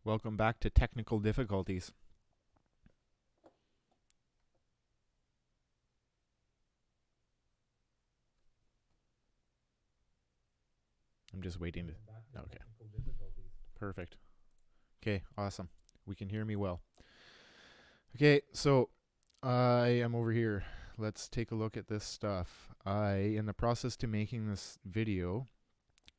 Welcome back to technical difficulties. I'm just waiting to. Okay. Perfect. Okay, awesome. We can hear me well. Okay, so I am over here. Let's take a look at this stuff. In the process to making this video,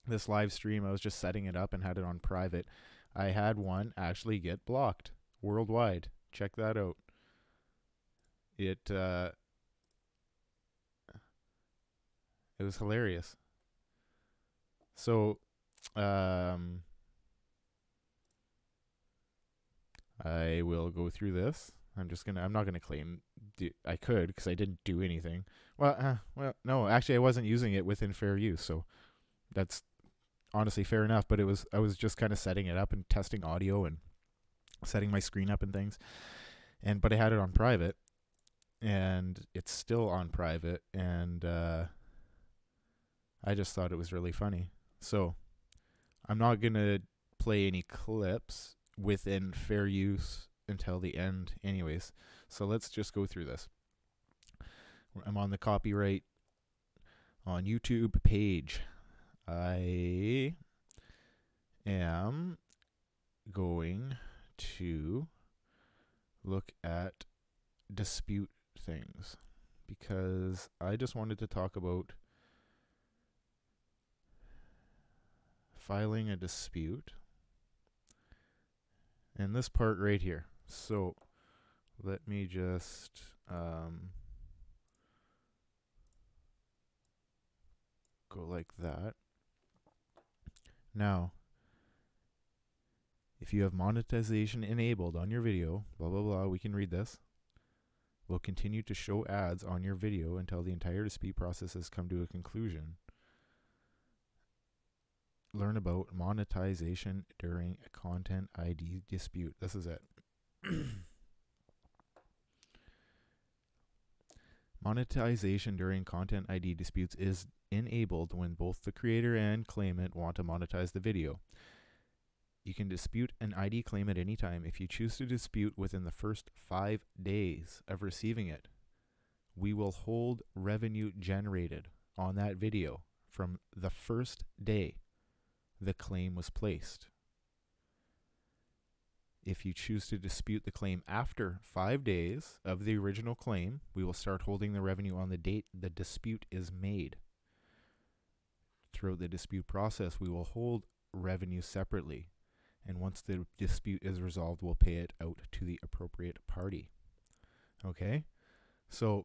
this live stream, I was just setting it up and had it on private. I had one actually get blocked worldwide. Check that out. It was hilarious. So, I will go through this. I'm not gonna claim I could because I didn't do anything. Well, no, actually, I wasn't using it within fair use, so that's honestly fair enough. But I was just kind of setting it up and testing audio and setting my screen up and things. But I had it on private, and it's still on private, and I just thought it was really funny. So I'm not gonna play any clips within fair use until the end anyways. So let's just go through this. I'm on the copyright on YouTube page. I am going to look at dispute things because I just wanted to talk about filing a dispute and this part right here. So let me just go like that. Now, if you have monetization enabled on your video, blah blah blah, we can read this. Will continue to show ads on your video until the entire dispute process has come to a conclusion. Learn about monetization during a content ID dispute. This is it. Monetization during content ID disputes is enabled when both the creator and claimant want to monetize the video. You can dispute an ID claim at any time. If you choose to dispute within the first 5 days of receiving it, we will hold revenue generated on that video from the first day the claim was placed. If you choose to dispute the claim after 5 days of the original claim, we will start holding the revenue on the date the dispute is made. Throughout the dispute process, we will hold revenue separately, and once the dispute is resolved, we'll pay it out to the appropriate party. Okay? So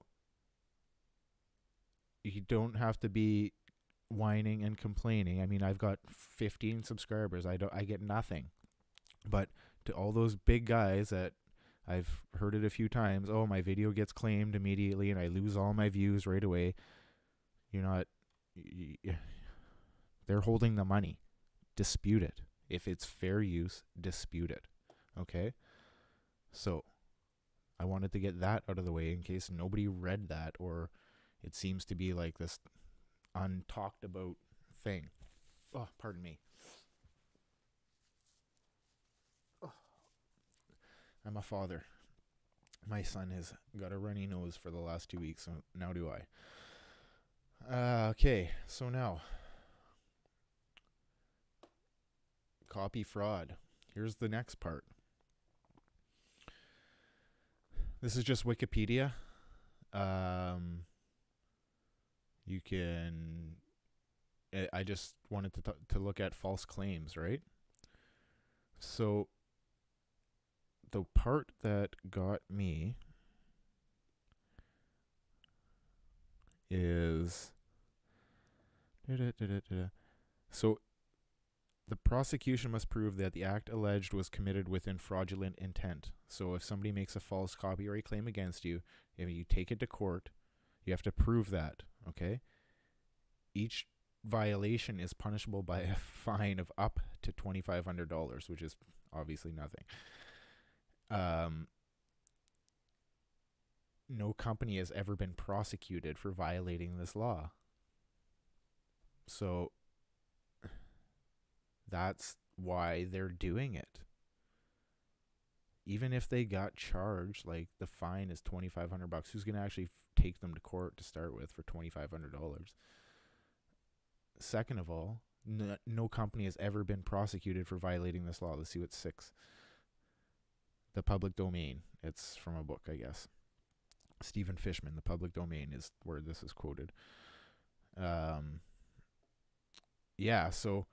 you don't have to be whining and complaining. I mean, I've got 15 subscribers. I get nothing. But to all those big guys that I've heard it a few times, oh, my video gets claimed immediately and I lose all my views right away. You're not. They're holding the money. Dispute it. If it's fair use, dispute it. Okay? So I wanted to get that out of the way in case nobody read that, or it seems to be like this untalked about thing. Oh, pardon me. Oh. I'm a father. My son has got a runny nose for the last 2 weeks, so now do I. Okay, so now copy fraud. Here's the next part. This is just Wikipedia. You can. I just wanted to look at false claims, right? So the part that got me is so the prosecution must prove that the act alleged was committed within fraudulent intent. So if somebody makes a false copyright claim against you, if you take it to court, you have to prove that, okay? Each violation is punishable by a fine of up to $2,500, which is obviously nothing. No company has ever been prosecuted for violating this law. So that's why they're doing it. even if they got charged, like the fine is $2,500, who's going to actually take them to court to start with for $2,500? Second of all, no company has ever been prosecuted for violating this law. Let's see what's 6. The public domain. It's from a book, I guess. Stephen Fishman, the public domain is where this is quoted. Yeah, so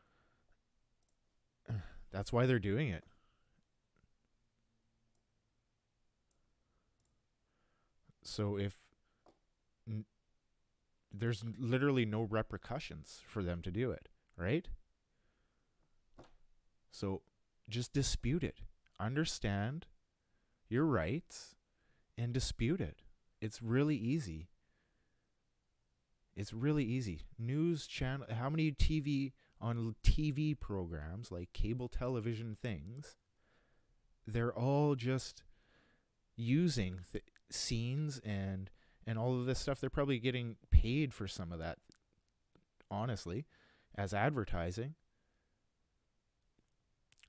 that's why they're doing it. So if there's literally no repercussions for them to do it, right? So just dispute it. Understand your rights and dispute it. It's really easy. It's really easy. News channel, how many TV programs, like cable television things, they're all just using scenes and all of this stuff. They're probably getting paid for some of that, honestly, as advertising.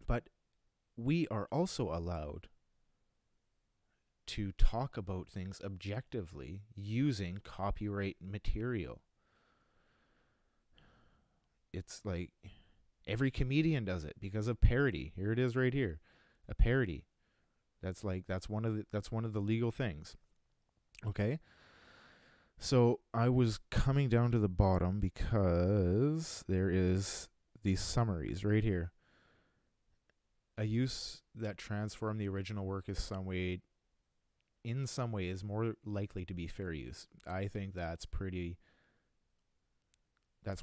But we are also allowed to talk about things objectively using copyright material. It's like every comedian does it because of parody. Here it is right here. A parody. That's one of the legal things. Okay? So I was coming down to the bottom because there is these summaries right here. A use that transformed the original work in some way is more likely to be fair use. I think that's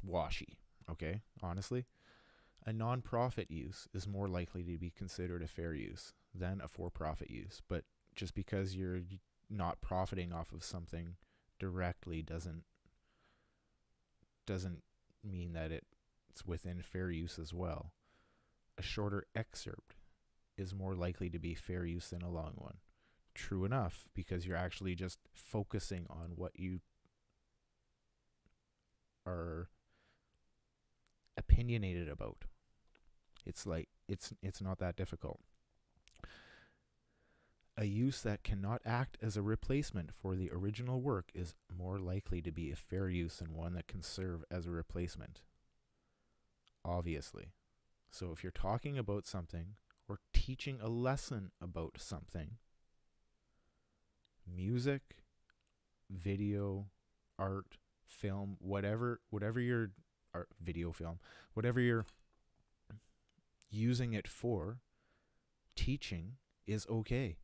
washy, okay, honestly. A non-profit use is more likely to be considered a fair use than a for-profit use. But just because you're not profiting off of something directly doesn't mean that it's within fair use as well. A shorter excerpt is more likely to be fair use than a long one. True enough, because you're actually just focusing on what you are opinionated about. It's like it's not that difficult. A use that cannot act as a replacement for the original work is more likely to be a fair use than one that can serve as a replacement. Obviously. So if you're talking about something or teaching a lesson about something, music, video, art, film, whatever you're video film, whatever you're using it for, teaching is okay.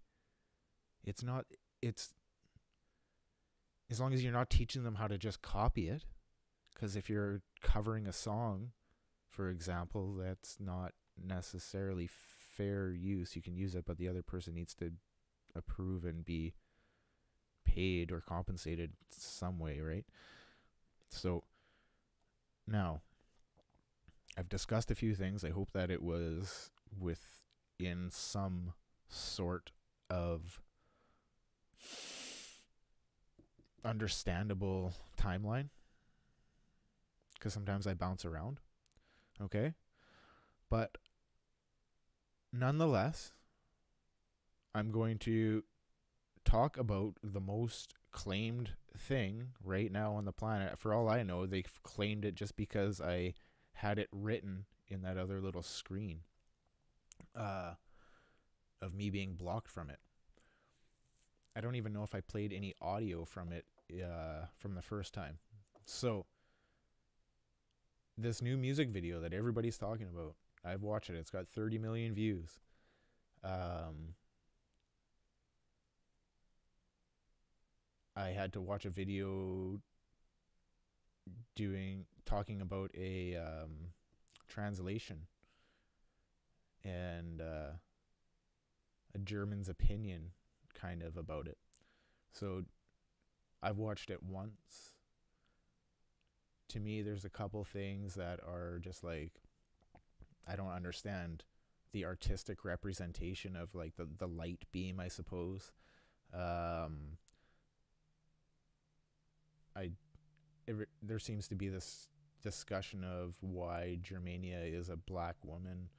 It's as long as you're not teaching them how to just copy it, because if you're covering a song, for example, that's not necessarily fair use. You can use it, but the other person needs to approve and be paid or compensated some way, right? So now I've discussed a few things. I hope that it was within some sort of understandable timeline, because sometimes I bounce around. Okay? But nonetheless, I'm going to talk about the most claimed thing right now on the planet. For all I know, they've claimed it just because I had it written in that other little screen of me being blocked from it. I don't even know if I played any audio from it from the first time. So this new music video that everybody's talking about, I've watched it. It's got 30 million views. I had to watch a video talking about a translation and a German's opinion kind of about it. So I've watched it once. To me, there's a couple things that are just like, I don't understand the artistic representation of like the light beam, I suppose. There seems to be this discussion of why Germania is a black woman.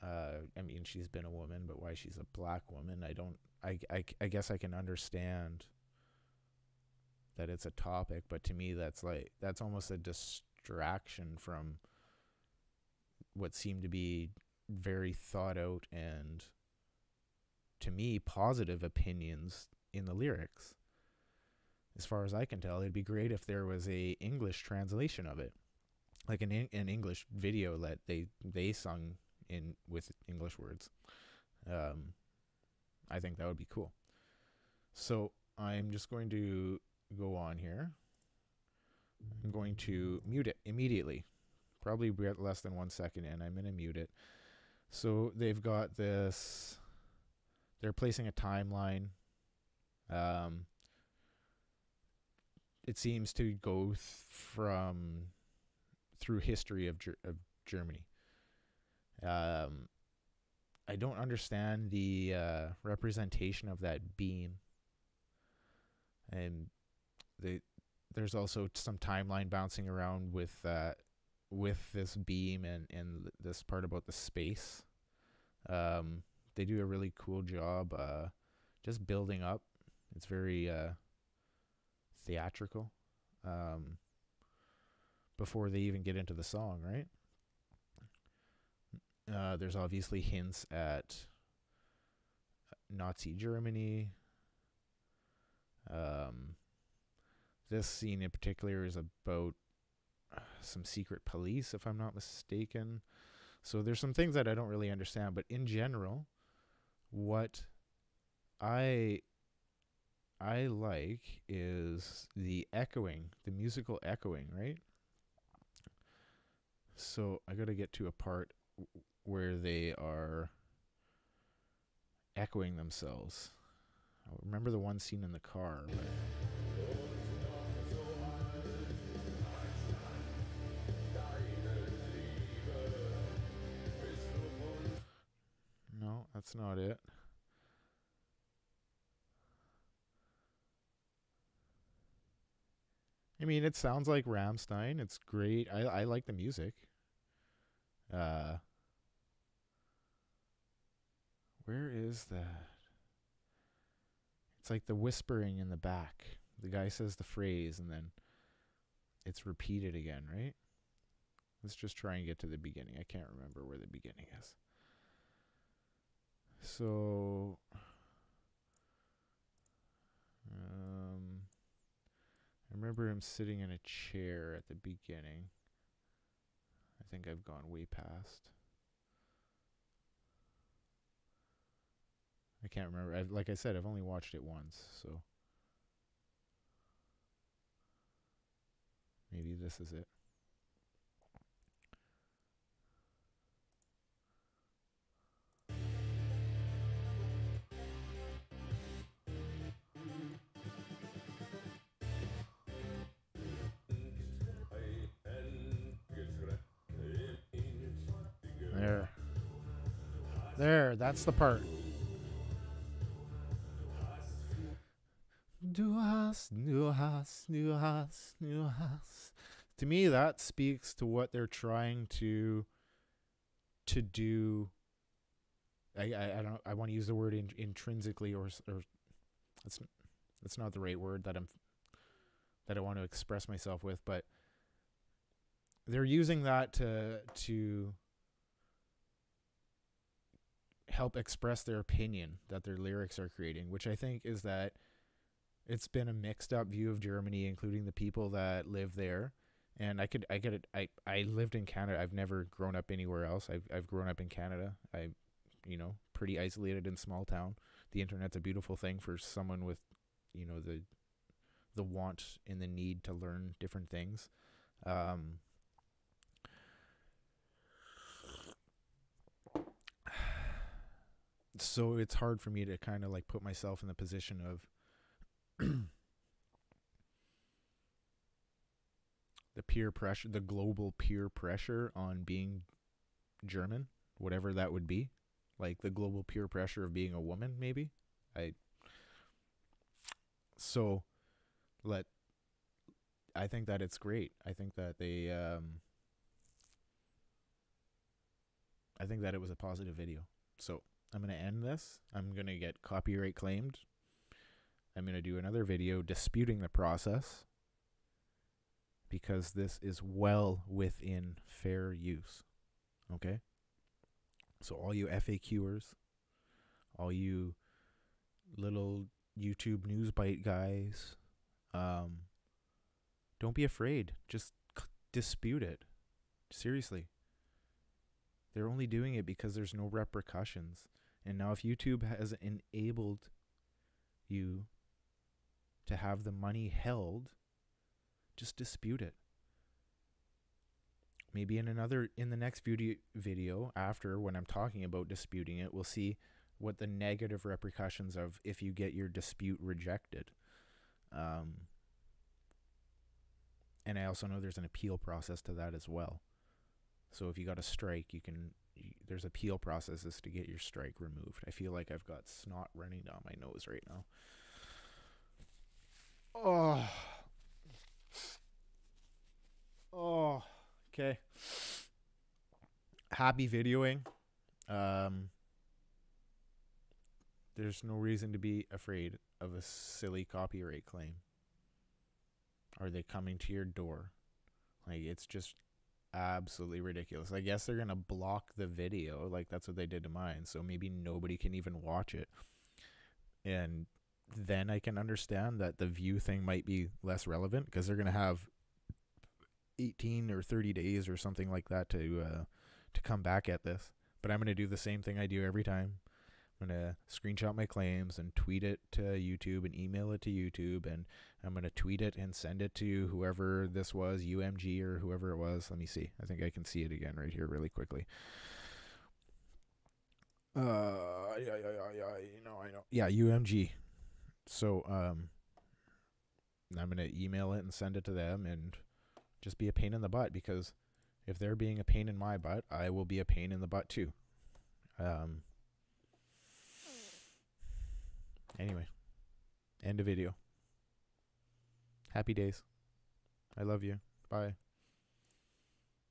I mean, she's been a woman, but why she's a black woman, I don't. I guess I can understand that it's a topic, but to me, that's almost a distraction from what seemed to be very thought out and, to me, positive opinions in the lyrics. As far as I can tell, it'd be great if there was a English translation of it, like an English video that they sung in with English words. I think that would be cool. So I'm just going to go on here. I'm going to mute it immediately, probably less than 1 second, and I'm going to mute it. So they've got this. They're placing a timeline. It seems to go through history of Germany. I don't understand the representation of that beam, and there's also some timeline bouncing around with this beam and this part about the space. They do a really cool job just building up. It's very theatrical before they even get into the song, right? There's obviously hints at Nazi Germany. This scene in particular is about some secret police, if I'm not mistaken. So there's some things that I don't really understand, but in general, what I like is the echoing, the musical echoing, right? So I got to get to a part where they are echoing themselves. I remember the one scene in the car. No, that's not it. I mean, it sounds like Rammstein. It's great. I like the music. Where is that? It's like the whispering in the back. The guy says the phrase and then it's repeated again, right? Let's just try and get to the beginning. I can't remember where the beginning is. So, I remember him sitting in a chair at the beginning. I think I've gone way past. I can't remember. Like I said, I've only watched it once, so maybe this is it. There, that's the part. Du hast. To me, that speaks to what they're trying to do. I don't. I want to use the word intrinsically, or that's not the right word that I want to express myself with, but they're using that to help express their opinion that their lyrics are creating, which I think is that it's been a mixed up view of Germany, including the people that live there. And I get it. I lived in Canada. I've never grown up anywhere else. I've grown up in Canada. Pretty isolated in small town. The internet's a beautiful thing for someone with, the want and the need to learn different things. So it's hard for me to kind of like put myself in the position of the peer pressure, the global peer pressure on being German, whatever that would be, like the global peer pressure of being a woman, maybe. I think that it's great. I think that I think that it was a positive video. So I'm going to end this. I'm going to get copyright claimed. I'm going to do another video disputing the process, because this is well within fair use. Okay? So all you FAQers, all you little YouTube news bite guys, don't be afraid. Just dispute it. Seriously. They're only doing it because there's no repercussions. And now if YouTube has enabled you to have the money held, just dispute it. Maybe in the next video after, when I'm talking about disputing it, we'll see what the negative repercussions of if you get your dispute rejected. And I also know there's an appeal process to that as well. So if you got a strike, there's appeal processes to get your strike removed. I feel like I've got snot running down my nose right now. Oh, okay. Happy videoing. There's no reason to be afraid of a silly copyright claim. Are they coming to your door? Like, it's just absolutely ridiculous. I guess they're gonna block the video, like that's what they did to mine, so maybe nobody can even watch it. And then I can understand that the view thing might be less relevant, because they're gonna have 18 or 30 days or something like that to come back at this. But I'm gonna do the same thing I do every time. I'm gonna screenshot my claims and tweet it to YouTube and email it to YouTube, and I'm gonna tweet it and send it to whoever this was, UMG or whoever it was. Let me see. I think I can see it again right here really quickly. Yeah, UMG. So I'm gonna email it and send it to them and just be a pain in the butt, because if they're being a pain in my butt, I will be a pain in the butt too. Anyway, end of video. Happy days. I love you. Bye.